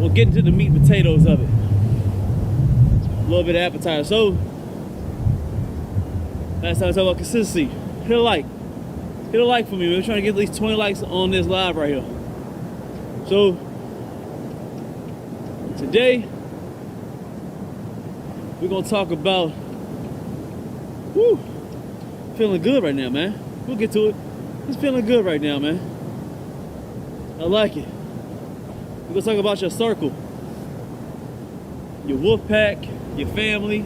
we'll get into the meat and potatoes of it. A little bit of appetizer. So, last time I talked about consistency. Hit a like. Hit a like for me. We're trying to get at least 20 likes on this live right here. So, today, we're going to talk about, feeling good right now, man. We'll get to it. It's feeling good right now, man. I like it. We're going to talk about your circle, your wolf pack, your family,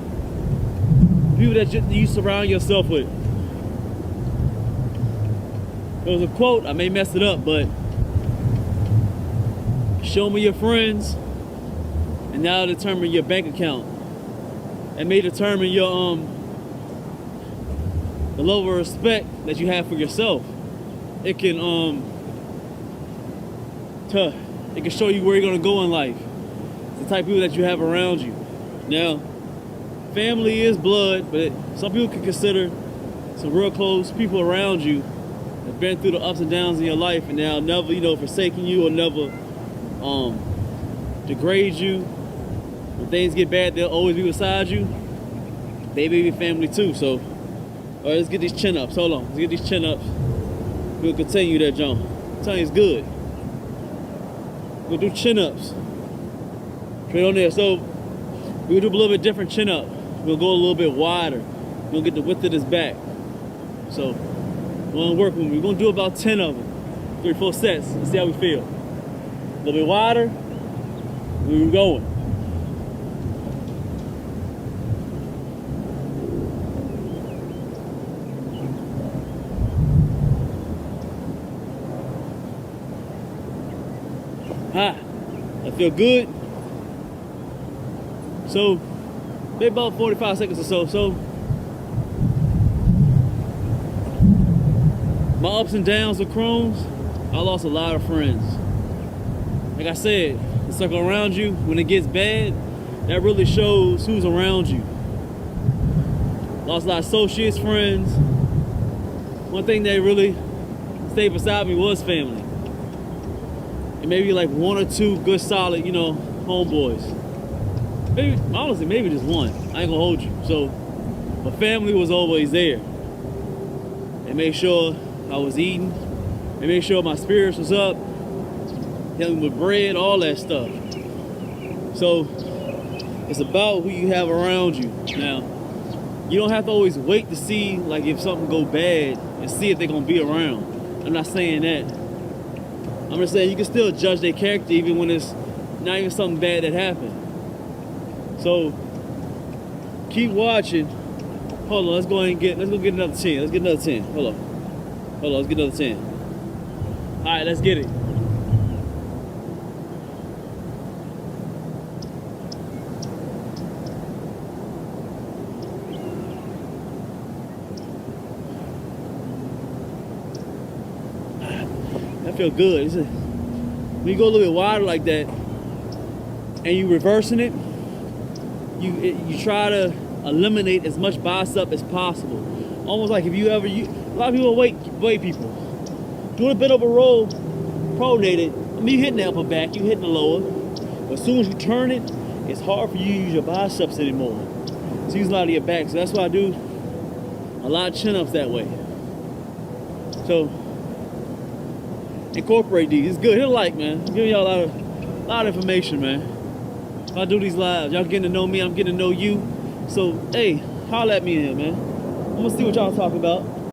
people that you surround yourself with. There was a quote, I may mess it up, but show me your friends and now determine your bank account. And may determine your the level of respect that you have for yourself. It can show you where you're gonna go in life. It's the type of people that you have around you. Now, family is blood, but some people can consider some real close people around you have been through the ups and downs in your life, and they'll never, forsaken you or never degrade you. When things get bad, they'll always be beside you. They may be family too. So, all right, let's get these chin ups. Hold on, let's get these chin ups. We'll continue that, John. I'm telling you, it's good. We'll do chin ups. Straight on there. So, we'll do a little bit different chin up. We'll go a little bit wider. We'll get the width of this back. So, we're gonna work with them. We're gonna do about 10 of them. 3 or 4 sets. Let's see how we feel. A little bit wider. We're going. I feel good. So, maybe about 45 seconds or so. So, my ups and downs with Crohn's, I lost a lot of friends. Like I said, the circle around you, when it gets bad, that really shows who's around you. Lost a lot of associates, friends. One thing that really stayed beside me was family. And maybe like 1 or 2 good solid, homeboys. Maybe, honestly, maybe just one. I ain't gonna hold you. So, my family was always there. They made sure I was eating. They made sure my spirits was up. Helping with bread, all that stuff. So, it's about who you have around you. Now, you don't have to always wait to see like if something go bad and see if they're gonna be around. I'm not saying that. I'm just saying you can still judge their character even when it's not even something bad that happened. So keep watching. Hold on, let's go get another 10. Let's get another 10. Hold on, let's get another 10. Alright, let's get it. That feel good. When you go a little bit wider like that and you reversing it, you try to eliminate as much bicep as possible. Almost like if a lot of people weight people. Doing a bit of a roll, pronated, you hitting the upper back, you hitting the lower. But as soon as you turn it, it's hard for you to use your biceps anymore. So use a lot of your back. So that's why I do a lot of chin ups that way. So incorporate these. It's good. Hit a like, man. I'm giving y'all a lot of information, man. If I do these lives, y'all getting to know me, I'm getting to know you. So, hey, holler at me in here, man. I'm gonna see what y'all talking about.